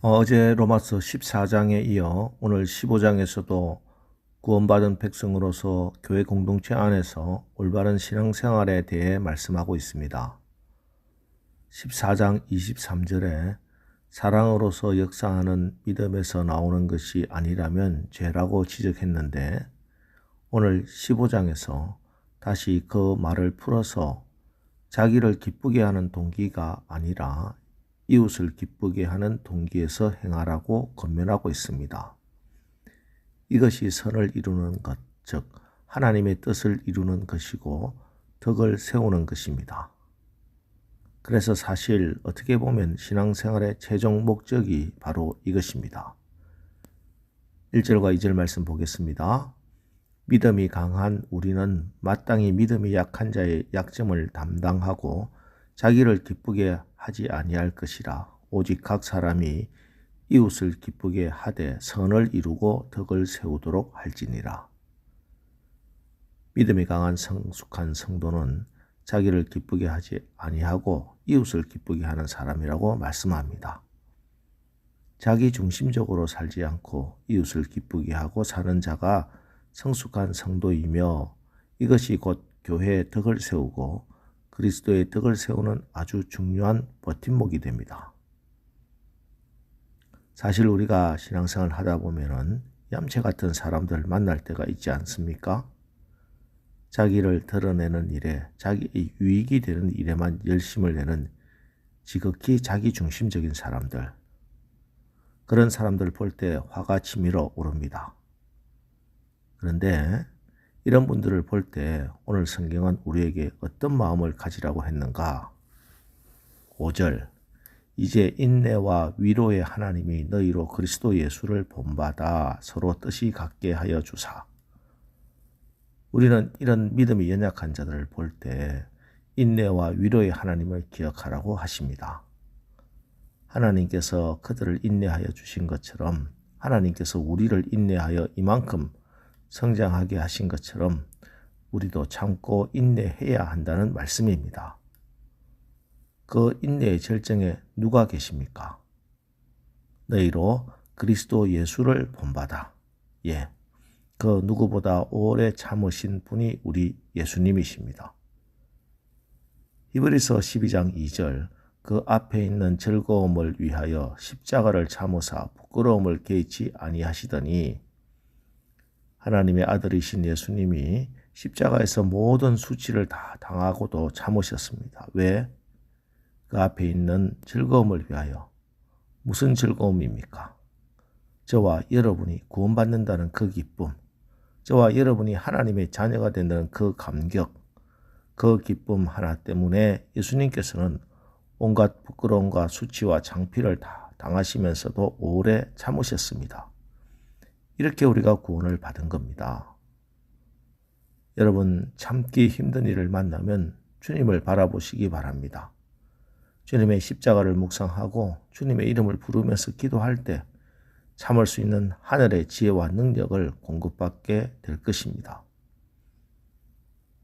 어제 로마서 14장에 이어 오늘 15장에서도 구원받은 백성으로서 교회 공동체 안에서 올바른 신앙생활에 대해 말씀하고 있습니다. 14장 23절에 사랑으로서 역사하는 믿음에서 나오는 것이 아니라면 죄라고 지적했는데, 오늘 15장에서 다시 그 말을 풀어서 자기를 기쁘게 하는 동기가 아니라 이웃을 기쁘게 하는 동기에서 행하라고 권면하고 있습니다. 이것이 선을 이루는 것, 즉 하나님의 뜻을 이루는 것이고 덕을 세우는 것입니다. 그래서 사실 어떻게 보면 신앙생활의 최종 목적이 바로 이것입니다. 1절과 2절 말씀 보겠습니다. 믿음이 강한 우리는 마땅히 믿음이 약한 자의 약점을 담당하고 자기를 기쁘게 하지 아니할 것이라. 오직 각 사람이 이웃을 기쁘게 하되 선을 이루고 덕을 세우도록 할지니라. 믿음이 강한 성숙한 성도는 자기를 기쁘게 하지 아니하고 이웃을 기쁘게 하는 사람이라고 말씀합니다. 자기 중심적으로 살지 않고 이웃을 기쁘게 하고 사는 자가 성숙한 성도이며, 이것이 곧 교회의 덕을 세우고 그리스도의 덕을 세우는 아주 중요한 버팀목이 됩니다. 사실 우리가 신앙생활을 하다 보면은 얌체 같은 사람들 만날 때가 있지 않습니까? 자기를 드러내는 일에, 자기의 유익이 되는 일에만 열심을 내는 지극히 자기중심적인 사람들. 그런 사람들 볼 때 화가 치밀어 오릅니다. 그런데 이런 분들을 볼 때 오늘 성경은 우리에게 어떤 마음을 가지라고 했는가? 5절, 이제 인내와 위로의 하나님이 너희로 그리스도 예수를 본받아 서로 뜻이 같게 하여 주사. 우리는 이런 믿음이 연약한 자들을 볼 때 인내와 위로의 하나님을 기억하라고 하십니다. 하나님께서 그들을 인내하여 주신 것처럼, 하나님께서 우리를 인내하여 이만큼 성장하게 하신 것처럼 우리도 참고 인내해야 한다는 말씀입니다. 그 인내의 절정에 누가 계십니까? 너희로 그리스도 예수를 본받아. 그 누구보다 오래 참으신 분이 우리 예수님이십니다. 히브리서 12장 2절, 그 앞에 있는 즐거움을 위하여 십자가를 참으사 부끄러움을 개의치 아니하시더니, 하나님의 아들이신 예수님이 십자가에서 모든 수치를 다 당하고도 참으셨습니다. 왜? 그 앞에 있는 즐거움을 위하여. 무슨 즐거움입니까? 저와 여러분이 구원받는다는 그 기쁨, 저와 여러분이 하나님의 자녀가 된다는 그 감격, 그 기쁨 하나 때문에 예수님께서는 온갖 부끄러움과 수치와 창피를 다 당하시면서도 오래 참으셨습니다. 이렇게 우리가 구원을 받은 겁니다. 여러분, 참기 힘든 일을 만나면 주님을 바라보시기 바랍니다. 주님의 십자가를 묵상하고 주님의 이름을 부르면서 기도할 때 참을 수 있는 하늘의 지혜와 능력을 공급받게 될 것입니다.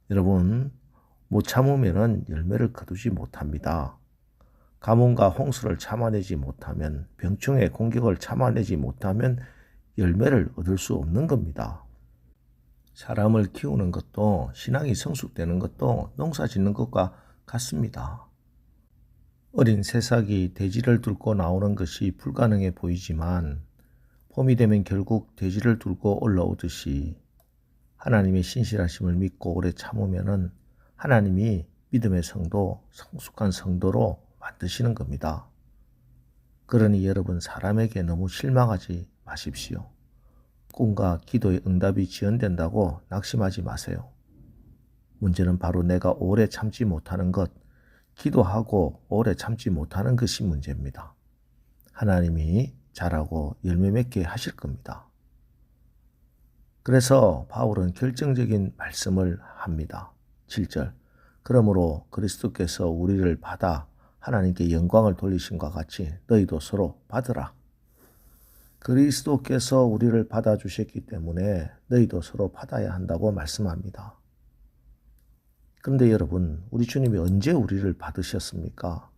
여러분, 못 참으면 열매를 거두지 못합니다. 가뭄과 홍수를 참아내지 못하면, 병충해의 공격을 참아내지 못하면 열매를 얻을 수 없는 겁니다. 사람을 키우는 것도, 신앙이 성숙되는 것도 농사 짓는 것과 같습니다. 어린 새싹이 돼지를 뚫고 나오는 것이 불가능해 보이지만 봄이 되면 결국 돼지를 뚫고 올라오듯이, 하나님의 신실하심을 믿고 오래 참으면은 하나님이 믿음의 성도, 성숙한 성도로 만드시는 겁니다. 그러니 여러분, 사람에게 너무 실망하지 마십시오. 꿈과 기도의 응답이 지연된다고 낙심하지 마세요. 문제는 바로 내가 오래 참지 못하는 것, 기도하고 오래 참지 못하는 것이 문제입니다. 하나님이 잘하고 열매 맺게 하실 겁니다. 그래서 바울은 결정적인 말씀을 합니다. 7절, 그러므로 그리스도께서 우리를 받아 하나님께 영광을 돌리심과 같이 너희도 서로 받으라. 그리스도께서 우리를 받아주셨기 때문에 너희도 서로 받아야 한다고 말씀합니다. 그런데 여러분, 우리 주님이 언제 우리를 받으셨습니까?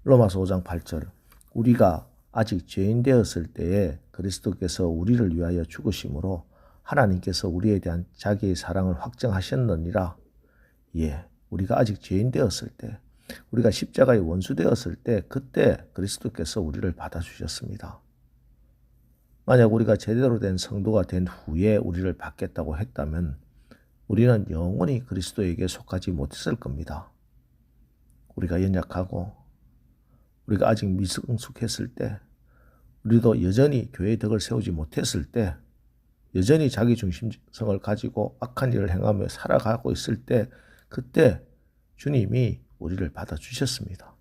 로마서 5장 8절, 우리가 아직 죄인 되었을 때에 그리스도께서 우리를 위하여 죽으심으로 하나님께서 우리에 대한 자기의 사랑을 확정하셨느니라. 예, 우리가 아직 죄인 되었을 때, 우리가 십자가의 원수 되었을 때, 그때 그리스도께서 우리를 받아주셨습니다. 만약 우리가 제대로 된 성도가 된 후에 우리를 받겠다고 했다면 우리는 영원히 그리스도에게 속하지 못했을 겁니다. 우리가 연약하고 우리가 아직 미성숙했을 때, 우리도 여전히 교회의 덕을 세우지 못했을 때, 여전히 자기 중심성을 가지고 악한 일을 행하며 살아가고 있을 때, 그때 주님이 우리를 받아주셨습니다.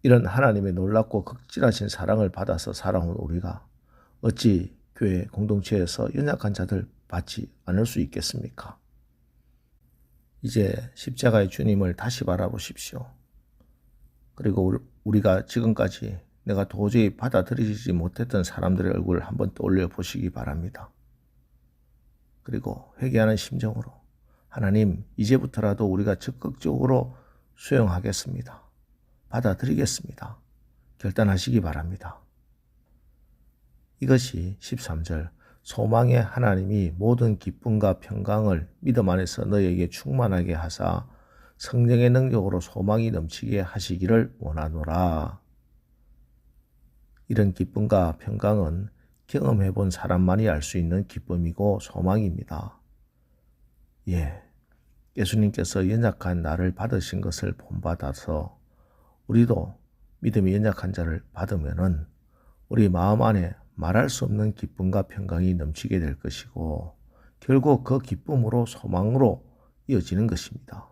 이런 하나님의 놀랍고 극진하신 사랑을 받아서 살아온 우리가 어찌 교회 공동체에서 연약한 자들 받지 않을 수 있겠습니까? 이제 십자가의 주님을 다시 바라보십시오. 그리고 우리가 지금까지 내가 도저히 받아들이지 못했던 사람들의 얼굴을 한번 떠올려 보시기 바랍니다. 그리고 회개하는 심정으로 하나님, 이제부터라도 우리가 적극적으로 수용하겠습니다. 받아들이겠습니다. 결단하시기 바랍니다. 이것이 13절 소망의 하나님이 모든 기쁨과 평강을 믿음 안에서 너희에게 충만하게 하사 성령의 능력으로 소망이 넘치게 하시기를 원하노라. 이런 기쁨과 평강은 경험해 본 사람만이 알 수 있는 기쁨이고 소망입니다. 예, 예수님께서 연약한 나를 받으신 것을 본받아서 우리도 믿음이 연약한 자를 받으면은 우리 마음 안에 말할 수 없는 기쁨과 평강이 넘치게 될 것이고 결국 그 기쁨으로 소망으로 이어지는 것입니다.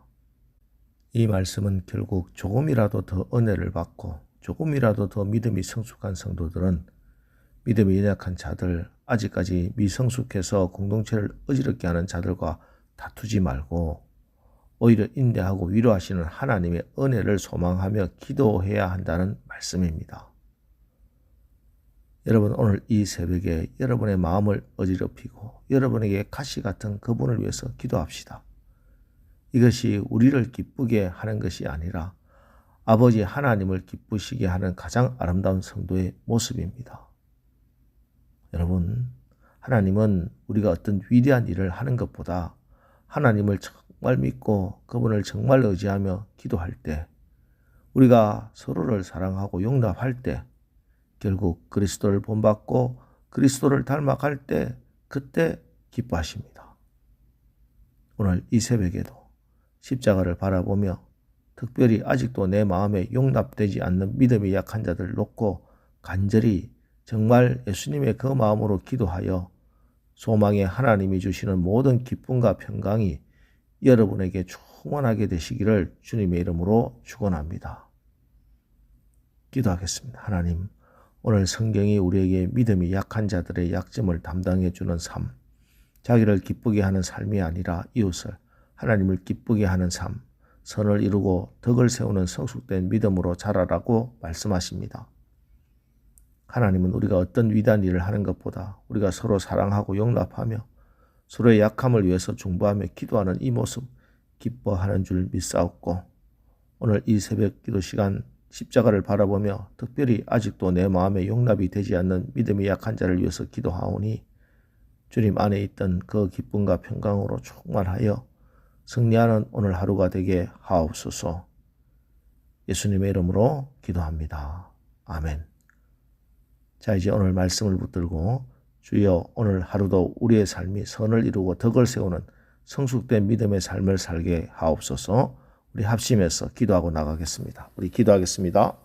이 말씀은 결국 조금이라도 더 은혜를 받고 조금이라도 더 믿음이 성숙한 성도들은 믿음이 연약한 자들, 아직까지 미성숙해서 공동체를 어지럽게 하는 자들과 다투지 말고 오히려 인내하고 위로하시는 하나님의 은혜를 소망하며 기도해야 한다는 말씀입니다. 여러분, 오늘 이 새벽에 여러분의 마음을 어지럽히고 여러분에게 가시 같은 그분을 위해서 기도합시다. 이것이 우리를 기쁘게 하는 것이 아니라 아버지 하나님을 기쁘시게 하는 가장 아름다운 성도의 모습입니다. 여러분, 하나님은 우리가 어떤 위대한 일을 하는 것보다 하나님을 정말 믿고 그분을 정말 의지하며 기도할 때, 우리가 서로를 사랑하고 용납할 때, 결국 그리스도를 본받고 그리스도를 닮아갈 때, 그때 기뻐하십니다. 오늘 이 새벽에도 십자가를 바라보며 특별히 아직도 내 마음에 용납되지 않는 믿음이 약한 자들을 놓고 간절히 정말 예수님의 그 마음으로 기도하여 소망의 하나님이 주시는 모든 기쁨과 평강이 여러분에게 충만하게 되시기를 주님의 이름으로 축원합니다. 기도하겠습니다. 하나님, 오늘 성경이 우리에게 믿음이 약한 자들의 약점을 담당해 주는 삶, 자기를 기쁘게 하는 삶이 아니라 이웃을 하나님을 기쁘게 하는 삶, 선을 이루고 덕을 세우는 성숙된 믿음으로 자라라고 말씀하십니다. 하나님은 우리가 어떤 위대한 일을 하는 것보다 우리가 서로 사랑하고 용납하며 서로의 약함을 위해서 중보하며 기도하는 이 모습 기뻐하는 줄 믿사옵고, 오늘 이 새벽 기도 시간 십자가를 바라보며 특별히 아직도 내 마음에 용납이 되지 않는 믿음이 약한 자를 위해서 기도하오니 주님 안에 있던 그 기쁨과 평강으로 충만하여 승리하는 오늘 하루가 되게 하옵소서. 예수님의 이름으로 기도합니다. 아멘. 자, 이제 오늘 말씀을 붙들고 주여 오늘 하루도 우리의 삶이 선을 이루고 덕을 세우는 성숙된 믿음의 삶을 살게 하옵소서. 우리 합심해서 기도하고 나가겠습니다. 우리 기도하겠습니다.